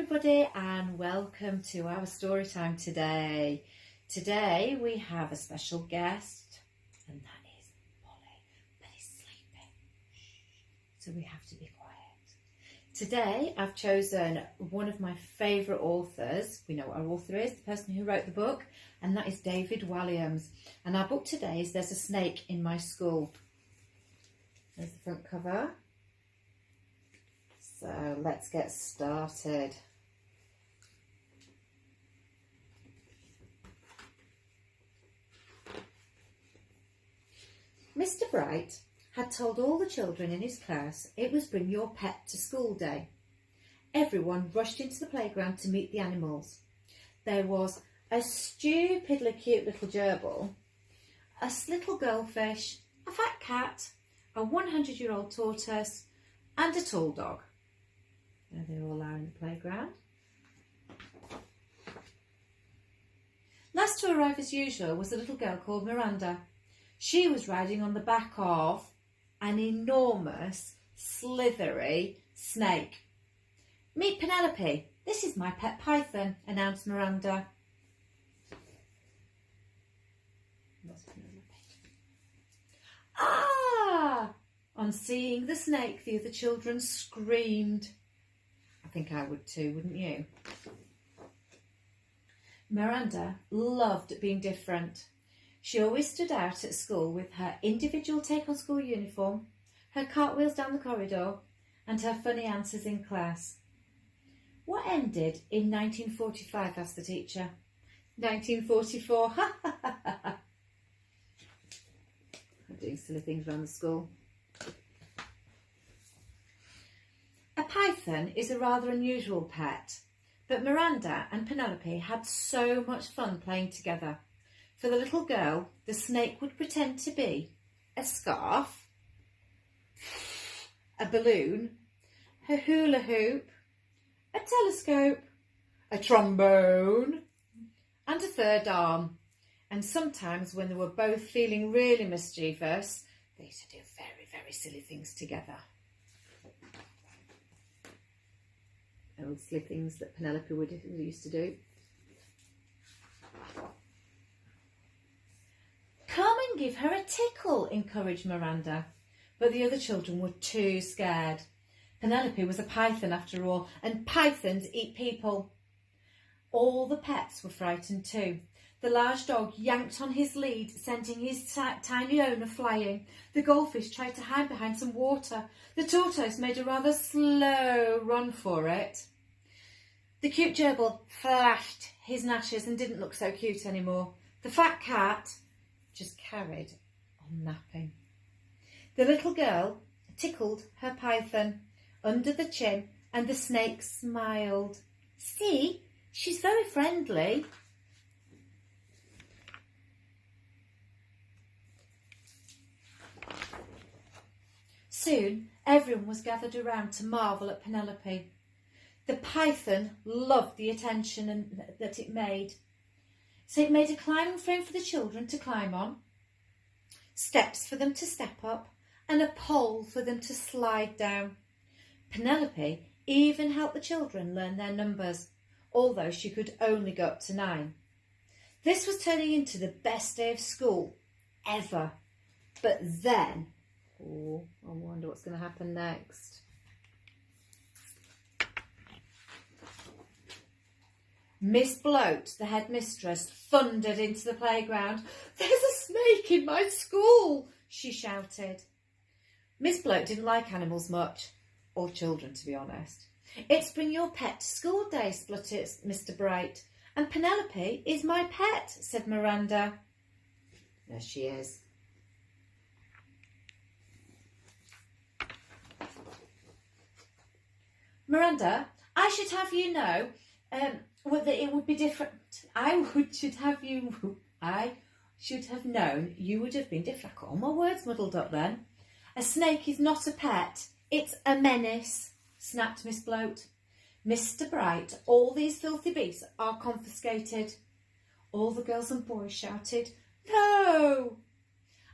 everybody and welcome to our story time today. Today we have a special guest and that is Polly, but he's sleeping, so we have to be quiet. Today I've chosen one of my favourite authors. We know what our author is, the person who wrote the book, and that is David Walliams. And our book today is There's a Snake in My School. There's the front cover. So let's get started. Mr. Bright had told all the children in his class it was Bring Your Pet to School Day. Everyone rushed into the playground to meet the animals. There was a stupidly cute little gerbil, a little goldfish, a fat cat, a 100-year-old tortoise, and a tall dog. There they all are in the playground. Last to arrive as usual was a little girl called Miranda. She was riding on the back of an enormous, slithery snake. Meet Penelope. This is my pet python, announced Miranda. Ah! On seeing the snake, the other children screamed. I think I would too, wouldn't you? Miranda loved being different. She always stood out at school with her individual take on school uniform, her cartwheels down the corridor, and her funny answers in class. What ended in 1945, asked the teacher. 1944, ha ha ha ha. I'm doing silly things around the school. A python is a rather unusual pet, but Miranda and Penelope had so much fun playing together. For the little girl, the snake would pretend to be a scarf, a balloon, a hula hoop, a telescope, a trombone, and a third arm. And sometimes when they were both feeling really mischievous, they used to do very, very silly things together. Old silly things that Penelope used to do. Come and give her a tickle, encouraged Miranda. But the other children were too scared. Penelope was a python after all, and pythons eat people. All the pets were frightened too. The large dog yanked on his lead, sending his tiny owner flying. The goldfish tried to hide behind some water. The tortoise made a rather slow run for it. The cute gerbil flashed his gnashes and didn't look so cute anymore. The fat cat just carried on napping. The little girl tickled her python under the chin and the snake smiled. See, she's very friendly. Soon, everyone was gathered around to marvel at Penelope. The python loved the attention that it made. So it made a climbing frame for the children to climb on, steps for them to step up, and a pole for them to slide down. Penelope even helped the children learn their numbers, although she could only go up to 9. This was turning into the best day of school ever. But then, I wonder what's going to happen next. Miss Bloat, the headmistress, thundered into the playground. There's a snake in my school, she shouted. Miss Bloat didn't like animals much, or children to be honest. It's Bring Your Pet to School Day, spluttered Mr. Bright. And Penelope is my pet, said Miranda. There she is. Miranda, I should have you know that it would be different. I should have known you would have been different. I got all my words muddled up then. A snake is not a pet. It's a menace, snapped Miss Bloat. Mr. Bright, all these filthy beasts are confiscated. All the girls and boys shouted, no!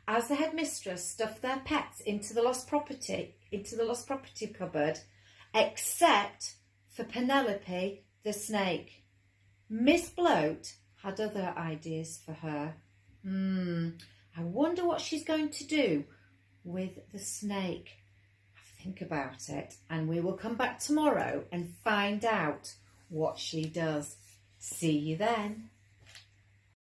As the headmistress stuffed their pets into the lost property cupboard, except for Penelope the snake. Miss Bloat had other ideas for her. I wonder what she's going to do with the snake. Think about it, and we will come back tomorrow and find out what she does. See you then.